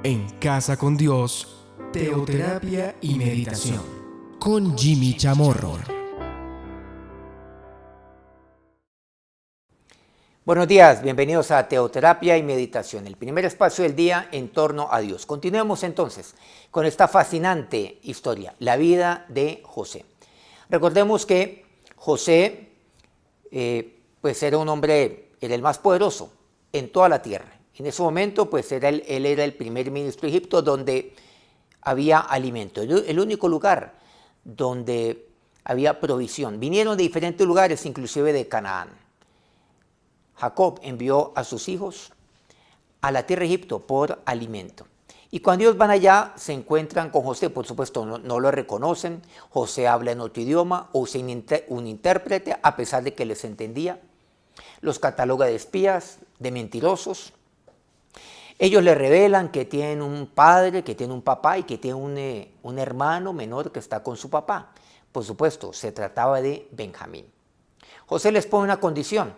En Casa con Dios, teoterapia y meditación. Con Jimmy Chamorro. Buenos días, bienvenidos a Teoterapia y Meditación, el primer espacio del día en torno a Dios. Continuemos entonces con esta fascinante historia, la vida de José. Recordemos que José pues era un hombre, era el más poderoso en toda la tierra. En ese momento pues él era el primer ministro de Egipto donde había alimento, el único lugar donde había provisión. Vinieron de diferentes lugares, inclusive de Canaán. Jacob envió a sus hijos a la tierra de Egipto por alimento. Y cuando ellos van allá, se encuentran con José. Por supuesto, no lo reconocen. José habla en otro idioma, usa un intérprete, a pesar de que les entendía. Los cataloga de espías, de mentirosos. Ellos le revelan que tienen un padre, que tiene un papá y que tiene un hermano menor que está con su papá. Por supuesto, se trataba de Benjamín. José les pone una condición.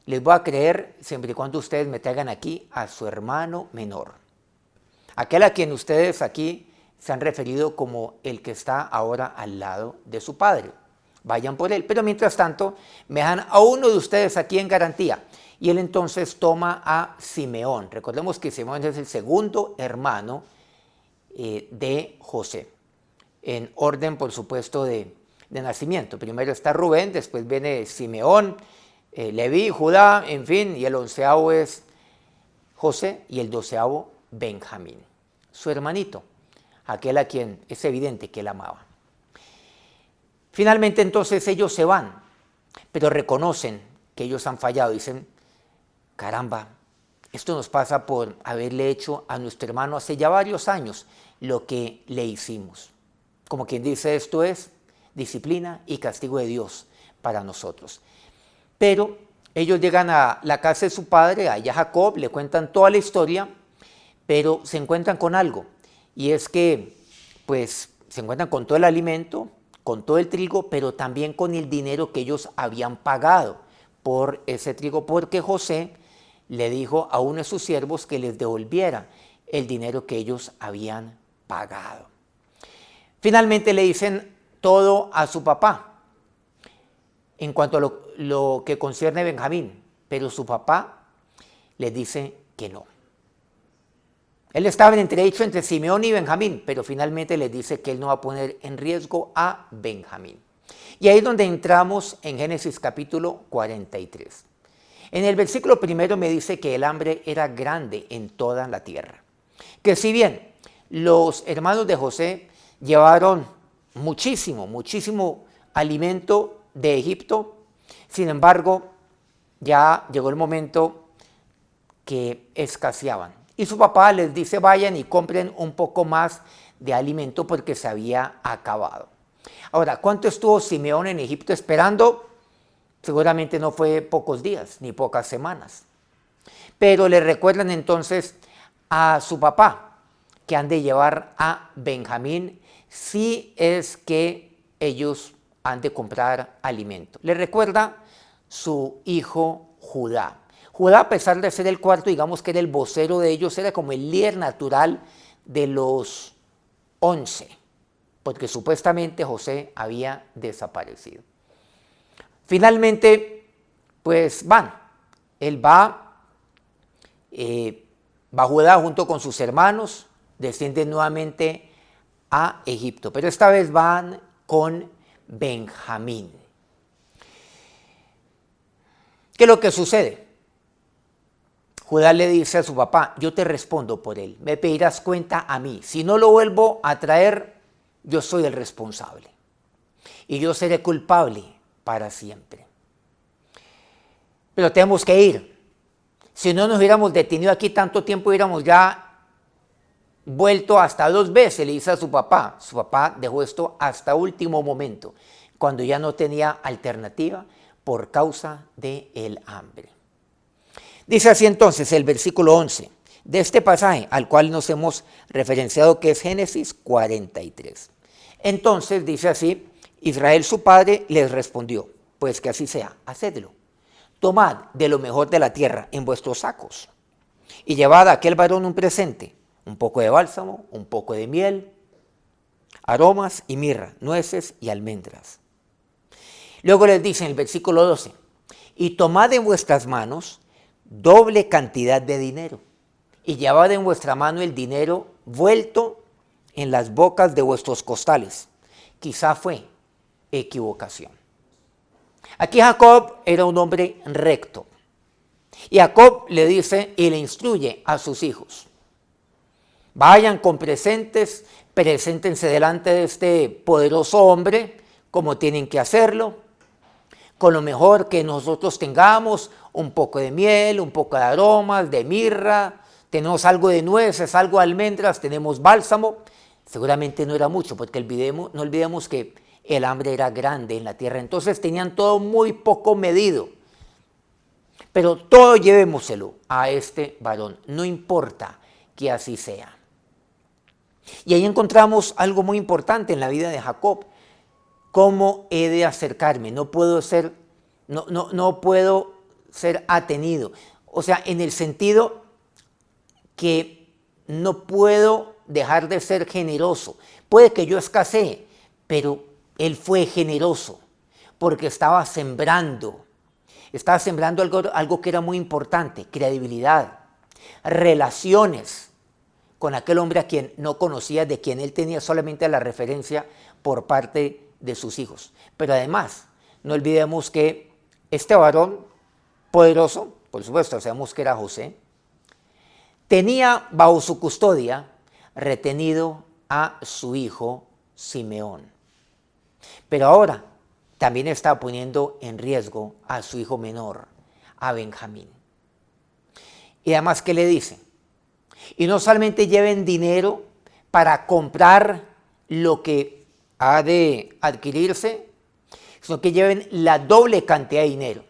Les voy a creer siempre y cuando ustedes me traigan aquí a su hermano menor. Aquel a quien ustedes aquí se han referido como el que está ahora al lado de su padre. Vayan por él. Pero mientras tanto, me dejan a uno de ustedes aquí en garantía. Y él entonces toma a Simeón. Recordemos que Simeón es el segundo hermano de José. En orden, por supuesto, de nacimiento. Primero está Rubén, después viene Simeón, Leví, Judá, en fin, y el 11º es José y el 12º Benjamín, su hermanito, aquel a quien es evidente que él amaba. Finalmente entonces ellos se van, pero reconocen que ellos han fallado, dicen, caramba, esto nos pasa por haberle hecho a nuestro hermano hace ya varios años lo que le hicimos. Como quien dice, esto es disciplina y castigo de Dios para nosotros. Pero ellos llegan a la casa de su padre, allá Jacob, le cuentan toda la historia, pero se encuentran con algo, y es que pues se encuentran con todo el alimento, con todo el trigo, pero también con el dinero que ellos habían pagado por ese trigo, porque José le dijo a uno de sus siervos que les devolviera el dinero que ellos habían pagado. Finalmente le dicen todo a su papá en cuanto a lo que concierne a Benjamín, pero su papá les dice que no. Él estaba en entredicho entre Simeón y Benjamín, pero finalmente les dice que él no va a poner en riesgo a Benjamín. Y ahí es donde entramos en Génesis capítulo 43. En el versículo 1 me dice que el hambre era grande en toda la tierra. Que si bien los hermanos de José llevaron muchísimo alimento de Egipto, sin embargo, ya llegó el momento que escaseaban. Y su papá les dice, vayan y compren un poco más de alimento porque se había acabado. Ahora, ¿cuánto estuvo Simeón en Egipto esperando? Seguramente no fue pocos días ni pocas semanas. Pero le recuerdan entonces a su papá que han de llevar a Benjamín si es que ellos han de comprar alimento. Le recuerda su hijo Judá. Judá, a pesar de ser el cuarto, digamos que era el vocero de ellos, era como el líder natural de los 11, porque supuestamente José había desaparecido. Finalmente, pues van. Él va Judá junto con sus hermanos, descienden nuevamente a Egipto, pero esta vez van con Benjamín. ¿Qué es lo que sucede? Judá le dice a su papá, yo te respondo por él, me pedirás cuenta a mí. Si no lo vuelvo a traer, yo soy el responsable. Y yo seré culpable para siempre. Pero tenemos que ir. Si no nos hubiéramos detenido aquí tanto tiempo, hubiéramos ya vuelto hasta 2 veces, le dice a su papá. Su papá dejó esto hasta último momento, cuando ya no tenía alternativa por causa del hambre. Dice así entonces el versículo 11 de este pasaje al cual nos hemos referenciado, que es Génesis 43. Entonces dice así, Israel su padre les respondió, pues que así sea, hacedlo. Tomad de lo mejor de la tierra en vuestros sacos y llevad a aquel varón un presente, un poco de bálsamo, un poco de miel, aromas y mirra, nueces y almendras. Luego les dice en el versículo 12, y tomad en vuestras manos doble cantidad de dinero, y llevad en vuestra mano el dinero vuelto en las bocas de vuestros costales. Quizá fue equivocación. Aquí Jacob era un hombre recto. Y Jacob le dice y le instruye a sus hijos. Vayan con presentes, preséntense delante de este poderoso hombre, como tienen que hacerlo, con lo mejor que nosotros tengamos, un poco de miel, un poco de aromas, de mirra, tenemos algo de nueces, algo de almendras, tenemos bálsamo. Seguramente no era mucho, porque no olvidemos que el hambre era grande en la tierra, entonces tenían todo muy poco medido. Pero todo llevémoselo a este varón, no importa que así sea. Y ahí encontramos algo muy importante en la vida de Jacob. ¿Cómo he de acercarme? No puedo ser atenido. O sea, en el sentido que no puedo dejar de ser generoso. Puede que yo escasee, pero él fue generoso porque estaba sembrando algo que era muy importante: credibilidad, relaciones con aquel hombre a quien no conocía, de quien él tenía solamente la referencia por parte de sus hijos. Pero además, no olvidemos que este varón poderoso, por supuesto, sabemos que era José, tenía bajo su custodia retenido a su hijo Simeón. Pero ahora también está poniendo en riesgo a su hijo menor, a Benjamín. Y además, ¿qué le dice? Y no solamente lleven dinero para comprar lo que ha de adquirirse, sino que lleven la doble cantidad de dinero.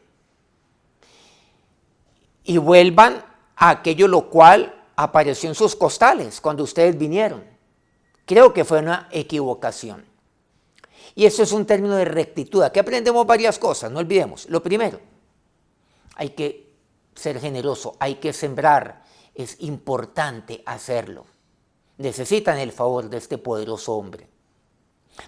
Y vuelvan a aquello lo cual apareció en sus costales cuando ustedes vinieron. Creo que fue una equivocación. Y eso es un término de rectitud. Aquí aprendemos varias cosas, no olvidemos. Lo primero, hay que ser generoso, hay que sembrar. Es importante hacerlo. Necesitan el favor de este poderoso hombre.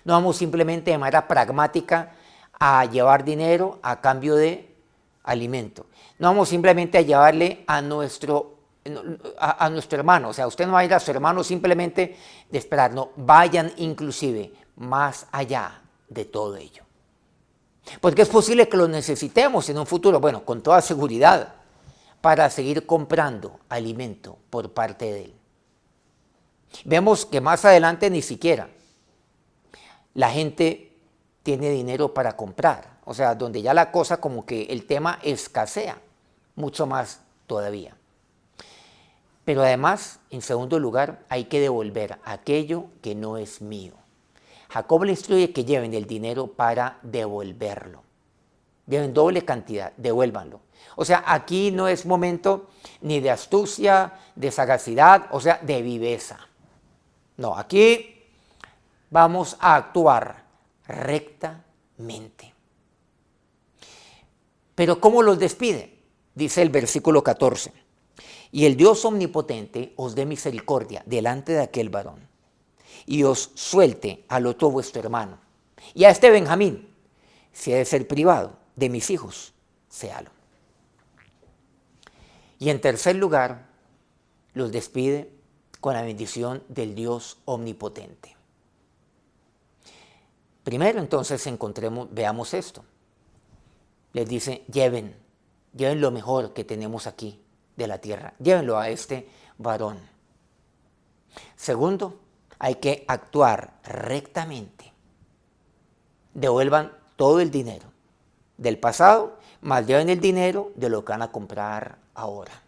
No vamos simplemente de manera pragmática a llevar dinero a cambio de alimento. No vamos simplemente a llevarle a nuestro hermano. O sea, usted no va a ir a su hermano simplemente de esperar. No, vayan inclusive más allá de todo ello. Porque es posible que lo necesitemos en un futuro, bueno, con toda seguridad, para seguir comprando alimento por parte de él. Vemos que más adelante ni siquiera la gente tiene dinero para comprar. O sea, donde ya la cosa como que el tema escasea, mucho más todavía. Pero además, en segundo lugar, hay que devolver aquello que no es mío. Jacob le instruye que lleven el dinero para devolverlo. Lleven doble cantidad, devuélvanlo. O sea, aquí no es momento ni de astucia, de sagacidad, o sea, de viveza. No, aquí vamos a actuar rectamente. Pero ¿cómo los despide? Dice el versículo 14. Y el Dios omnipotente os dé misericordia delante de aquel varón, y os suelte al otro vuestro hermano. Y a este Benjamín, si ha de ser privado de mis hijos, séalo. Y en tercer lugar, los despide con la bendición del Dios omnipotente. Primero, entonces, veamos esto. Les dice, lleven lo mejor que tenemos aquí de la tierra. Llévenlo a este varón. Segundo, hay que actuar rectamente. Devuelvan todo el dinero del pasado, más lleven el dinero de lo que van a comprar ahora.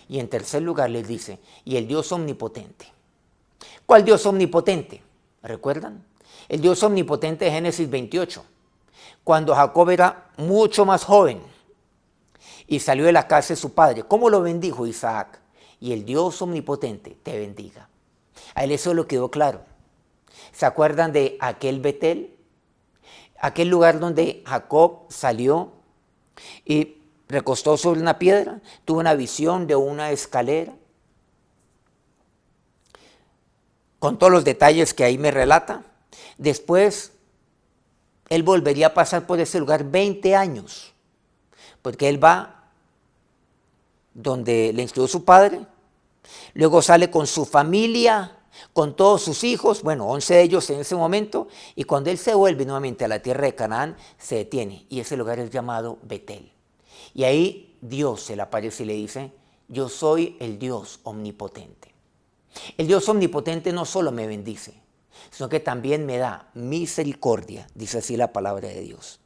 Y en tercer lugar les dice, y el Dios omnipotente. ¿Cuál Dios omnipotente? ¿Recuerdan? El Dios omnipotente de Génesis 28, cuando Jacob era mucho más joven y salió de la casa de su padre. ¿Cómo lo bendijo Isaac? Y el Dios omnipotente te bendiga. A él eso le quedó claro. ¿Se acuerdan de aquel Betel? Aquel lugar donde Jacob salió y recostó sobre una piedra, tuvo una visión de una escalera con todos los detalles que ahí me relata. Después, él volvería a pasar por ese lugar 20 años, porque él va donde le instruyó su padre, luego sale con su familia, con todos sus hijos, bueno, 11 de ellos en ese momento, y cuando él se vuelve nuevamente a la tierra de Canaán, se detiene, y ese lugar es llamado Betel. Y ahí Dios se le aparece y le dice: yo soy el Dios omnipotente. El Dios omnipotente no solo me bendice, sino que también me da misericordia, dice así la palabra de Dios.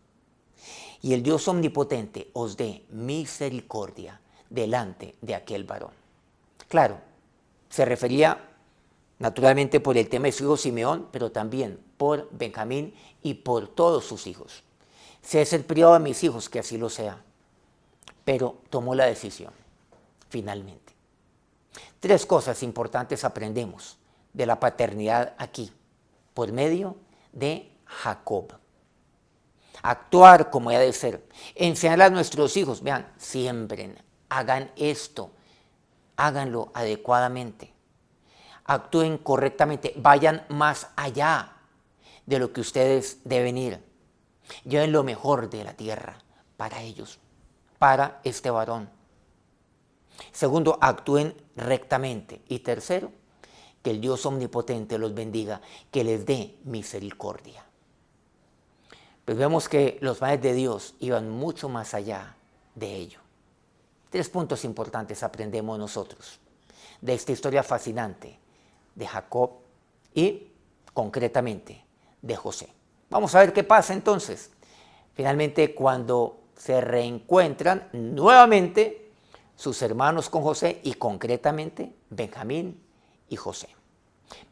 Y el Dios omnipotente os dé misericordia delante de aquel varón. Claro, se refería naturalmente por el tema de su hijo Simeón, pero también por Benjamín y por todos sus hijos. Si es el privado de mis hijos, que así lo sea, pero tomó la decisión, finalmente. 3 cosas importantes aprendemos de la paternidad aquí, por medio de Jacob. Actuar como ha de ser, enseñar a nuestros hijos, vean, siembren, hagan esto, háganlo adecuadamente, actúen correctamente, vayan más allá de lo que ustedes deben ir, lleven lo mejor de la tierra para ellos, para este varón. Segundo, actúen rectamente. Y tercero, que el Dios omnipotente los bendiga, que les dé misericordia. Pues vemos que los padres de Dios iban mucho más allá de ello. 3 puntos importantes aprendemos nosotros de esta historia fascinante de Jacob y concretamente de José. Vamos a ver qué pasa entonces. Finalmente, cuando se reencuentran nuevamente sus hermanos con José y concretamente Benjamín y José.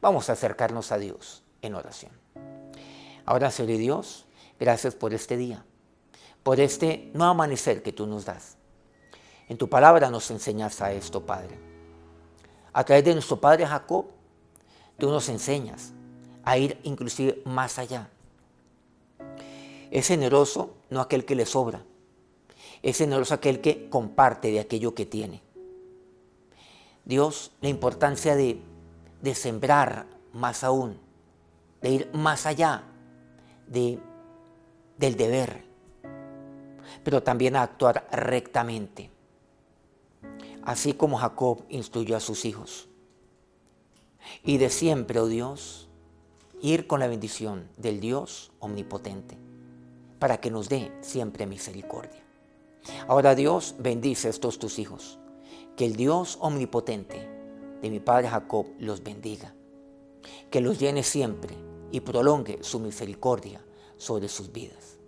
Vamos a acercarnos a Dios en oración. Ahora, Señor Dios, gracias por este día, por este nuevo amanecer que tú nos das. En tu palabra nos enseñas a esto, Padre. A través de nuestro padre Jacob, tú nos enseñas a ir inclusive más allá. Es generoso no aquel que le sobra, es generoso aquel que comparte de aquello que tiene. Dios, la importancia de sembrar más aún, de ir más allá del deber, pero también a actuar rectamente, así como Jacob instruyó a sus hijos. Y de siempre, oh Dios, ir con la bendición del Dios omnipotente, para que nos dé siempre misericordia. Ahora, Dios, bendice a estos tus hijos, que el Dios omnipotente de mi padre Jacob los bendiga, que los llene siempre y prolongue su misericordia sobre sus vidas,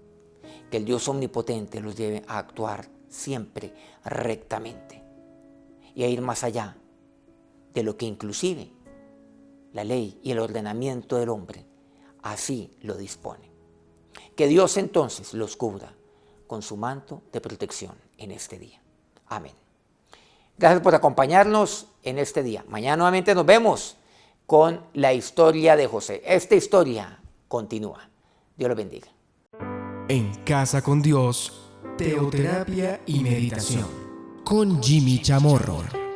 que el Dios omnipotente los lleve a actuar siempre rectamente y a ir más allá de lo que inclusive la ley y el ordenamiento del hombre así lo dispone. Que Dios entonces los cubra con su manto de protección en este día. Amén. Gracias por acompañarnos en este día. Mañana nuevamente nos vemos con la historia de José. Esta historia continúa. Dios los bendiga. En Casa con Dios, teoterapia y meditación con Jimmy Chamorro.